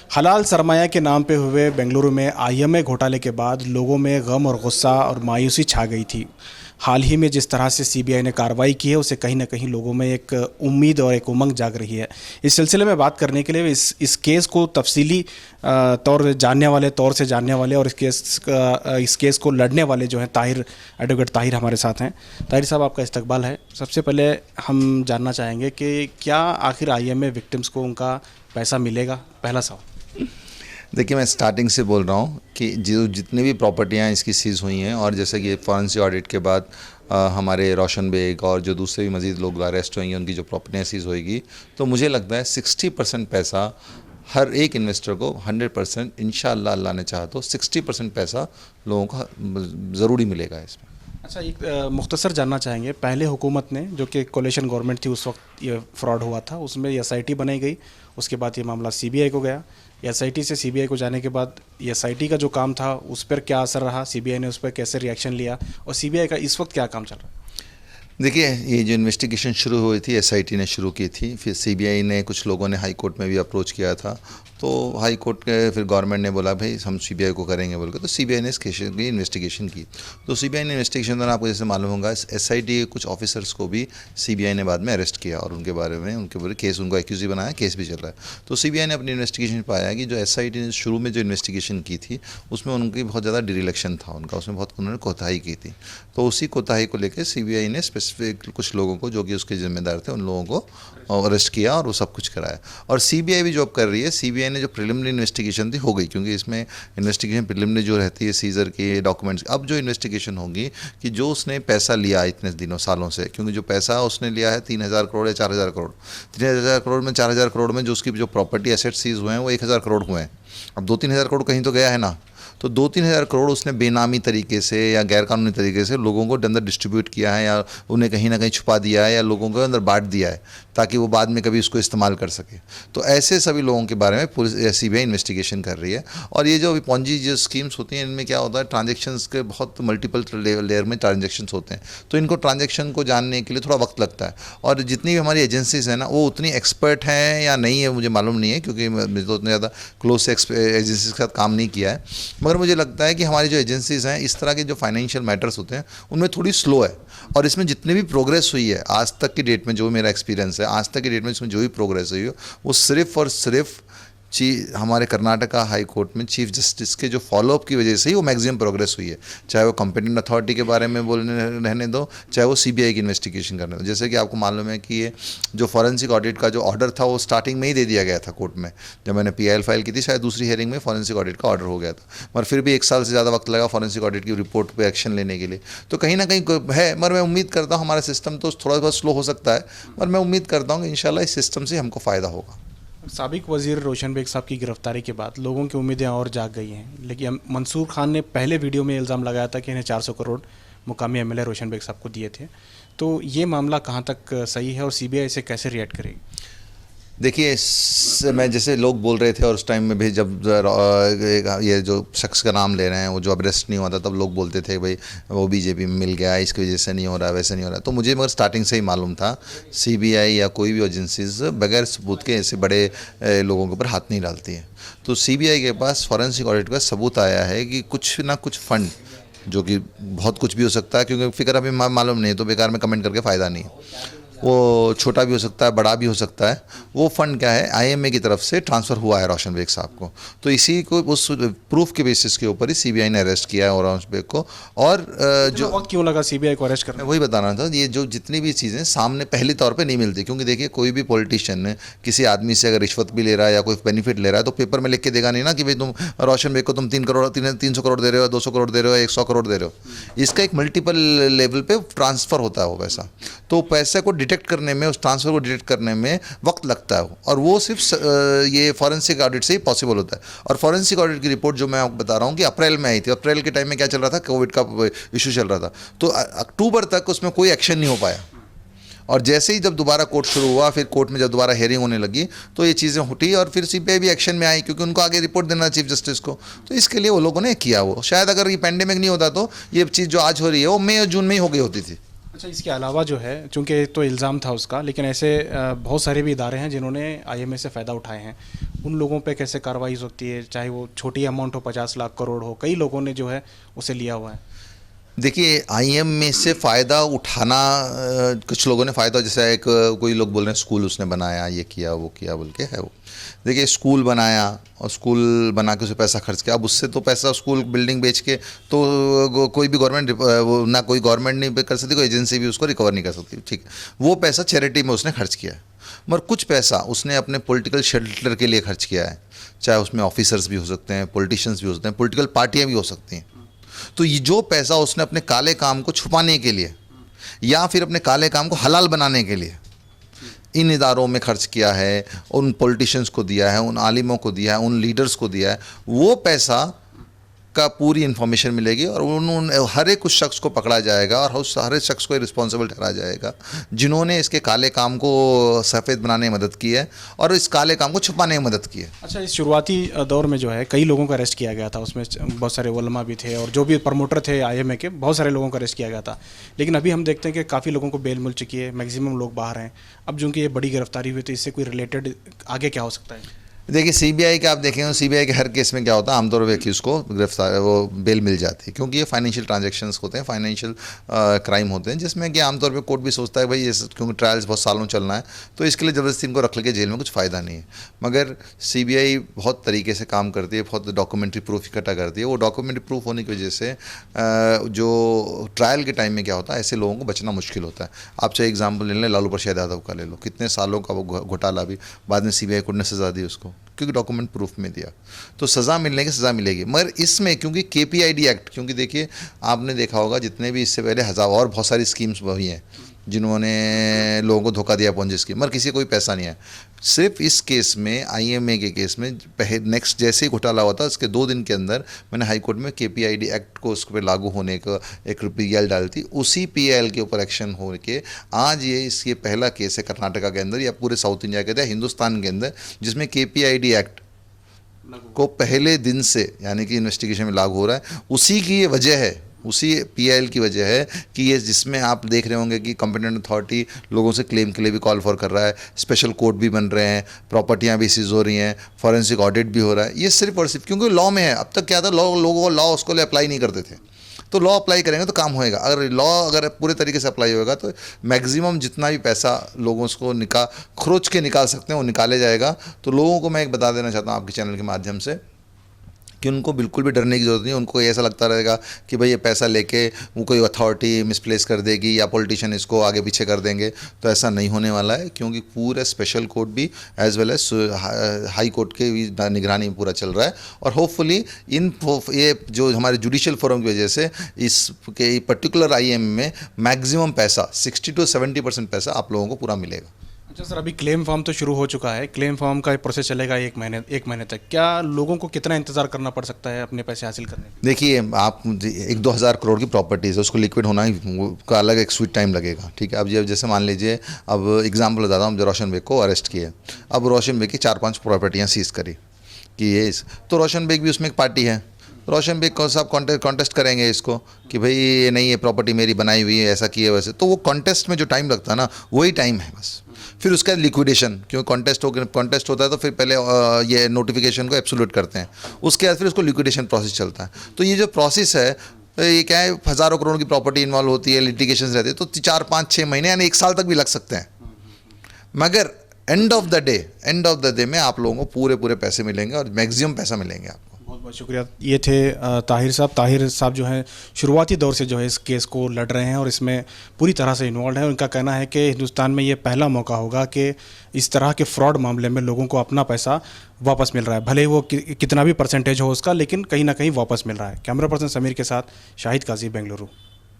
हलाल सरमाया के नाम पे हुए बेंगलुरु में आईएमए घोटाले के बाद लोगों में गम और गुस्सा और मायूसी छा गई थी। हाल ही में जिस तरह से सीबीआई ने कार्रवाई की है उससे कहीं ना कहीं लोगों में एक उम्मीद और एक उमंग जाग रही है। इस सिलसिले में बात करने के लिए इस केस को तफसीली तौर से जानने वाले और इस केस को लड़ने वाले जो हैं एडवोकेट ताहिर हमारे साथ हैं। ताहिर साहब, आपका इस्तकबाल है। सबसे पहले हम जानना चाहेंगे कि क्या आखिर आईएमए विक्टिम्स को उनका पैसा मिलेगा? पहला सवाल। देखिए, मैं स्टार्टिंग से बोल रहा हूँ कि जो जितनी भी प्रॉपर्टियाँ इसकी सीज़ हुई हैं और जैसे कि फॉरेंसिक ऑडिट के बाद हमारे रोशन बेग और जो दूसरे भी मज़ीद लोग अरेस्ट हुए हैं उनकी जो प्रॉपर्टियाँ सीज़ होएगी, तो मुझे लगता है 60% पैसा हर एक इन्वेस्टर को 100% इंशाअल्लाह अल्लाह ने चाहा तो 60% पैसा लोगों का ज़रूरी मिलेगा इसमें। अच्छा, एक मुख्तसर जानना चाहेंगे, पहले हुकूमत ने जो कि कोलिशन गवर्नमेंट थी उस वक्त ये फ्रॉड हुआ था, उसमें एसआईटी बनाई गई, उसके बाद ये मामला सीबीआई को गया। एसआईटी से सीबीआई को जाने के बाद एसआईटी का जो काम था उस पर क्या असर रहा, सीबीआई ने उस पर कैसे रिएक्शन लिया और सीबीआई का इस वक्त क्या काम चल रहा है? देखिए, ये जो इन्वेस्टिगेशन शुरू हुई थी एसआईटी ने शुरू की थी, फिर सीबीआई ने, कुछ लोगों ने हाई कोर्ट में भी अप्रोच किया था, तो हाई कोर्ट के फिर गवर्नमेंट ने बोला भाई हम सीबीआई को करेंगे बोल के, तो सीबीआई ने इस केस की इन्वेस्टिगेशन की। तो सीबीआई ने इन्वेस्टिगेशन दौरान आपको जैसे मालूम होगा एसआईटी के कुछ ऑफिसर्स को भी सीबीआई ने बाद में अरेस्ट किया और उनके बारे में उनके ऊपर केस, उनको एक्यूजी बनाया, केस भी चल रहा है। तो सीबीआई ने अपनी इन्वेस्टिगेशन पाया कि जो एसआईटी ने शुरू में जो इन्वेस्टिगेशन की थी उसमें उनकी बहुत ज़्यादा डिरेक्शन था उनका, उसमें बहुत उन्होंने कोताही की थी। तो उसी कोताही को लेकर सीबीआई ने स्पेसिफिक कुछ लोगों को जो कि उसके जिम्मेदार थे उन लोगों को अरेस्ट किया और वो सब कुछ कराया। और सीबीआई भी जॉब कर रही है। सीबीआई ने जो प्रिलिमिनरी इन्वेस्टिगेशन थी हो गई, क्योंकि इसमें इन्वेस्टिगेशन प्रिलिमिनरी जो रहती है सीजर के डॉक्यूमेंट्स, अब जो इन्वेस्टिगेशन होगी कि जो उसने पैसा लिया इतने दिनों सालों से, क्योंकि जो पैसा उसने लिया है 3000 करोड़ या 4000 करोड़, 3000 करोड़ में 4000 करोड़ में जो उसकी जो प्रॉपर्टी एसेट सीज हुए हैं वो 1000 करोड़ हुए हैं। अब 2-3 हज़ार करोड़ कहीं तो गया है ना, तो 2-3 हज़ार करोड़ उसने बेनामी तरीके से या गैरकानूनी तरीके से लोगों को अंदर डिस्ट्रीब्यूट किया है या उन्हें कहीं ना कहीं छुपा दिया है या लोगों को अंदर बांट दिया है ताकि वो बाद में कभी उसको इस्तेमाल कर सके। तो ऐसे सभी लोगों के बारे में पुलिस सीबीआई इन्वेस्टिगेशन कर रही है। और ये जो पॉन्जी जो स्कीम्स होती हैं इनमें क्या होता है, ट्रांजेक्शन्स के बहुत मल्टीपल लेयर में ट्रांजेक्शन्स होते हैं, तो इनको ट्रांजेक्शन को जानने के लिए थोड़ा वक्त लगता है। और जितनी भी हमारी एजेंसीज़ हैं ना वो उतनी एक्सपर्ट हैं या नहीं है मुझे मालूम नहीं है, क्योंकि मैं तो उतने ज़्यादा क्लोज से एजेंसीज के साथ काम नहीं किया है, मगर मुझे लगता है कि हमारी जो एजेंसीज़ हैं इस तरह के जो फाइनेंशियल मैटर्स होते हैं उनमें थोड़ी स्लो है। और इसमें जितनी भी प्रोग्रेस हुई है आज तक की डेट में, जो मेरा एक्सपीरियंस है आज तक की डेट में इसमें जो भी प्रोग्रेस हुई है वो सिर्फ़ और सिर्फ हमारे कर्नाटका हाई कोर्ट में चीफ जस्टिस के जो फॉलोअप की वजह से ही वो मैक्सिमम प्रोग्रेस हुई है। चाहे वो कॉम्पिटेंट अथॉरिटी के बारे में बोलने रहने दो, चाहे वो सीबीआई की इन्वेस्टिगेशन करने दो। जैसे कि आपको मालूम है कि ये जो फॉरेंसिक ऑडिट का जो ऑर्डर था वो स्टार्टिंग में ही दे दिया गया था कोर्ट में, जब मैंने पीआईएल फाइल की थी शायद दूसरी हियरिंग में फॉरेंसिक ऑडिट का ऑर्डर हो गया था, मगर फिर भी 1 साल से ज़्यादा वक्त लगा फॉरेंसिक ऑडिट की रिपोर्ट पर एक्शन लेने के लिए। तो कहीं ना कहीं है, मगर मैं उम्मीद करता हूँ हमारा सिस्टम तो थोड़ा बहुत स्लो हो सकता है, मगर मैं उम्मीद करता हूँ कि इंशाल्लाह इस सिस्टम से हमको फ़ायदा होगा। साबिक वजीर रोशन बेग साहब की गिरफ्तारी के बाद लोगों की उम्मीदें और जाग गई हैं, लेकिन मंसूर खान ने पहले वीडियो में इल्ज़ाम लगाया था कि इन्हें 400 करोड़ मुकामी एमएलए रोशन बेग साहब को दिए थे। तो ये मामला कहाँ तक सही है और सीबीआई इसे कैसे रिएक्ट करेगी? देखिए, मैं जैसे लोग बोल रहे थे और उस टाइम में भी जब ये जो शख्स का नाम ले रहे हैं वो जो अरेस्ट नहीं हुआ था तब लोग बोलते थे भाई वो बीजेपी में मिल गया, इसकी वजह से नहीं हो रहा, वैसे नहीं हो रहा। तो मुझे मगर स्टार्टिंग से ही मालूम था सीबीआई या कोई भी एजेंसीज बगैर सबूत के ऐसे बड़े लोगों के ऊपर हाथ नहीं डालती है। तो सीबीआई के पास फॉरेंसिक ऑडिट का सबूत आया है कि कुछ ना कुछ फ़ंड, जो कि बहुत कुछ भी हो सकता है क्योंकि फिगर अभी मालूम नहीं है तो बेकार में कमेंट करके फ़ायदा नहीं है, वो छोटा भी हो सकता है बड़ा भी हो सकता है, वो फ़ंड क्या है आईएमए की तरफ से ट्रांसफ़र हुआ है रोशन बेग साहब को। तो इसी को उस प्रूफ के बेसिस के ऊपर ही सीबीआई ने अरेस्ट किया है रोशन बेग को। और जो वक्त क्यों लगा सीबीआई को अरेस्ट करना? वही बता रहा था, ये जो जितनी भी चीज़ें सामने पहले तौर पे नहीं मिलती, क्योंकि देखिए कोई भी पॉलिटिशियन किसी आदमी से अगर रिश्वत भी ले रहा है या कोई बेनिफिट ले रहा है तो पेपर में लिख के देगा नहीं ना कि भाई तुम रोशन बेग को तुम 300 करोड़ दे रहे हो, 200 करोड़ दे रहे हो, 100 करोड़ दे रहे हो। इसका एक मल्टीपल लेवल पे ट्रांसफ़र होता है वो पैसा, तो पैसे को डिटेक्ट करने में, उस ट्रांसफ़र को डिटेक्ट करने में वक्त लगता है और वो सिर्फ ये फॉरेंसिक ऑडिट से ही पॉसिबल होता है। और फॉरेंसिक ऑडिट की रिपोर्ट जो मैं आपको बता रहा हूँ कि अप्रैल में आई थी, अप्रैल के टाइम में क्या चल रहा था, कोविड का इशू चल रहा था, तो अक्टूबर तक उसमें कोई एक्शन नहीं हो पाया। और जैसे ही जब दोबारा कोर्ट शुरू हुआ, फिर कोर्ट में जब दोबारा हेयरिंग होने लगी तो ये चीज़ें उठी और फिर सीबीआई भी एक्शन में आई, क्योंकि उनको आगे रिपोर्ट देना चीफ जस्टिस को, तो इसके लिए वो लोगों ने किया। वो शायद अगर ये पेंडेमिक नहीं होता तो ये चीज़ जो आज हो रही है वो मई और जून में ही हो गई होती थी। अच्छा, इसके अलावा जो है, चूँकि तो इल्ज़ाम था उसका, लेकिन ऐसे बहुत सारे भी इदारे हैं जिन्होंने आईएमए से फ़ायदा उठाए हैं। उन लोगों पे कैसे कार्रवाई हो सकती है, चाहे वो छोटी अमाउंट हो, 50 लाख करोड़ हो, कई लोगों ने जो है उसे लिया हुआ है। देखिए आईएम में से फ़ायदा उठाना कुछ लोगों ने फ़ायदा, जैसे एक कोई लोग बोल रहे हैं स्कूल उसने बनाया, ये किया वो किया बोल के है वो। देखिए स्कूल बनाया और स्कूल बना के उसे पैसा खर्च किया, अब उससे तो पैसा स्कूल बिल्डिंग बेच के तो कोई भी गवर्नमेंट वो ना कोई गवर्नमेंट नहीं कर सकती, कोई एजेंसी भी उसको रिकवर नहीं कर सकती, ठीक है। वो पैसा चैरिटी में उसने खर्च किया है, मगर कुछ पैसा उसने अपने पॉलिटिकल शेल्टर के लिए खर्च किया है, चाहे उसमें ऑफिसर्स भी हो सकते हैं, पॉलिटिशियंस भी हो सकते हैं, पॉलिटिकल पार्टियाँ भी हो सकती हैं। तो ये जो पैसा उसने अपने काले काम को छुपाने के लिए या फिर अपने काले काम को हलाल बनाने के लिए इन इदारों में खर्च किया है, उन पॉलिटिशियंस को दिया है, उन आलिमों को दिया है, उन लीडर्स को दिया है, वो पैसा का पूरी इन्फॉर्मेशन मिलेगी और उन हर एक उस शख्स को पकड़ा जाएगा और उस हर एक शख्स को रिस्पॉन्सिबल ठहराया जाएगा जिन्होंने इसके काले काम को सफ़ेद बनाने में मदद की है और इस काले काम को छुपाने में मदद की है। अच्छा, इस शुरुआती दौर में जो है कई लोगों का अरेस्ट किया गया था, उसमें बहुत सारे उलमा भी थे और जो भी प्रमोटर थे आईएमए के, बहुत सारे लोगों का अरेस्ट किया गया था। लेकिन अभी हम देखते हैं कि काफ़ी लोगों को बेल मिल चुकी है, मैक्सिमम लोग बाहर हैं। अब चूँकि ये बड़ी गिरफ्तारी हुई तो इससे कोई रिलेटेड आगे क्या हो सकता है? देखिए सीबीआई के आप देखेंगे, सीबीआई के हर केस में क्या होता है, आमतौर पर एक्यूज को गिरफ्तार वो बेल मिल जाती है, क्योंकि ये फाइनेंशियल ट्रांजैक्शंस होते हैं, फाइनेंशियल क्राइम होते हैं, जिसमें कि आमतौर पे कोर्ट भी सोचता है भाई ये क्योंकि ट्रायल्स बहुत सालों चलना है तो इसके लिए ज़बरदस्ती इनको रख लेके जेल में कुछ फ़ायदा नहीं है। मगर सीबीआई बहुत तरीके से काम करती है, बहुत डॉक्यूमेंट्री प्रूफ इकट्ठा करती है। वो डॉक्यूमेंट्री प्रूफ होने की वजह से जो ट्रायल के टाइम में क्या होता है, ऐसे लोगों को बचना मुश्किल होता है। आप चाहे एग्जाम्पल ले लें लालू प्रसाद यादव का ले लो, कितने सालों का वो घोटाला भी बाद में सीबीआई कोर्ट ने सज़ा दी उसको, क्योंकि डॉक्यूमेंट प्रूफ में दिया, तो सज़ा मिलने की सज़ा मिलेगी। मगर इसमें क्योंकि केपीआईडी एक्ट, क्योंकि देखिए आपने देखा होगा जितने भी इससे पहले हज़ार और बहुत सारी स्कीम्स हुई हैं जिन्होंने लोगों को धोखा दिया पोंजी स्कीम, मगर किसी को कोई पैसा नहीं है। सिर्फ इस केस में, आईएमए के केस में नेक्स्ट जैसे ही घोटाला हुआ था उसके 2 दिन के अंदर मैंने हाई कोर्ट में केपीआईडी एक्ट को उस पर लागू होने का एक पीएल डाली थी। उसी पीएल के ऊपर एक्शन हो के आज ये पहला केस है कर्नाटका के अंदर या पूरे साउथ इंडिया के अंदर, हिंदुस्तान के अंदर, जिसमें केपीआईडी एक्ट को पहले दिन से यानी कि इन्वेस्टिगेशन में लागू हो रहा है। उसी की ये वजह है, उसी पीआईएल की वजह है कि ये जिसमें आप देख रहे होंगे कि कॉम्पिटेंट अथॉरिटी लोगों से क्लेम के लिए भी कॉल फॉर कर रहा है, स्पेशल कोर्ट भी बन रहे हैं, प्रॉपर्टियां भी सीज हो रही हैं, फॉरेंसिक ऑडिट भी हो रहा है। ये सिर्फ और सिर्फ क्योंकि लॉ में है। अब तक क्या था, लोगों को लॉ उसको लिए अप्लाई नहीं करते थे, तो लॉ अप्लाई करेंगे तो काम होएगा। अगर पूरे तरीके से अप्लाई होएगा तो मैक्सिमम जितना भी पैसा लोगों को खरोच के निकाल सकते हैं वो निकाले जाएगा। तो लोगों को मैं एक बता देना चाहता हूँ आपके चैनल के माध्यम से कि उनको बिल्कुल भी डरने की ज़रूरत नहीं है। उनको ऐसा लगता रहेगा कि भाई ये पैसा लेके वो कोई अथॉरिटी मिसप्लेस कर देगी या पॉलिटिशियन इसको आगे पीछे कर देंगे, तो ऐसा नहीं होने वाला है, क्योंकि पूरे स्पेशल कोर्ट भी as well as high court के भी निगरानी में पूरा चल रहा है। और होपफुली ये जो हमारे जुडिशियल फोरम की वजह से इसके पर्टिकुलर आईएम में मैक्सिमम पैसा 60 to 70% पैसा आप लोगों को पूरा मिलेगा। अच्छा सर, अभी क्लेम फॉर्म तो शुरू हो चुका है, क्लेम फॉर्म का प्रोसेस चलेगा एक महीने तक। क्या लोगों को कितना इंतजार करना पड़ सकता है अपने पैसे हासिल करने के? देखिए आप 1-2 हज़ार करोड़ की प्रॉपर्टीज़ है, उसको लिक्विड होना ही का अलग एक स्वीट टाइम लगेगा, ठीक है। अब जैसे मान लीजिए, अब एग्जांपल बताता हूँ, रोशन बेग को अरेस्ट किए, अब रोशन बेग की 4-5 प्रॉपर्टियाँ सीज करी कि ये तो रोशन बेग भी उसमें एक पार्टी है। रोशन बेग को सब कॉन्टेस्ट करेंगे इसको कि भाई ये नहीं, ये प्रॉपर्टी मेरी बनाई हुई है, ऐसा किए वैसे, तो वो कॉन्टेस्ट में जो टाइम लगता है ना वही टाइम है बस। फिर उसका लिक्विडेशन, क्योंकि कॉन्टेस्ट होता है तो फिर पहले ये नोटिफिकेशन को एब्सोल्यूट करते हैं, उसके बाद फिर उसको लिक्विडेशन प्रोसेस चलता है। तो ये जो प्रोसेस है, ये क्या है, हज़ारों करोड़ की प्रॉपर्टी इन्वॉल्व होती है, लिटिगेशन रहती है, तो 4-5-6 महीने यानी 1 साल तक भी लग सकते हैं। मगर एंड ऑफ द डे में आप लोगों को पूरे पैसे मिलेंगे और मैक्सिमम पैसा मिलेंगे आपको। बहुत बहुत शुक्रिया। ये थे ताहिर साहब जो हैं शुरुआती दौर से जो है इस केस को लड़ रहे हैं और इसमें पूरी तरह से इन्वॉल्व हैं। उनका कहना है कि हिंदुस्तान में ये पहला मौका होगा कि इस तरह के फ्रॉड मामले में लोगों को अपना पैसा वापस मिल रहा है, भले ही वो कितना भी परसेंटेज हो उसका, लेकिन कहीं ना कहीं वापस मिल रहा है। कैमरा पर्सन समीर के साथ शाहिद काजी, बेंगलुरु।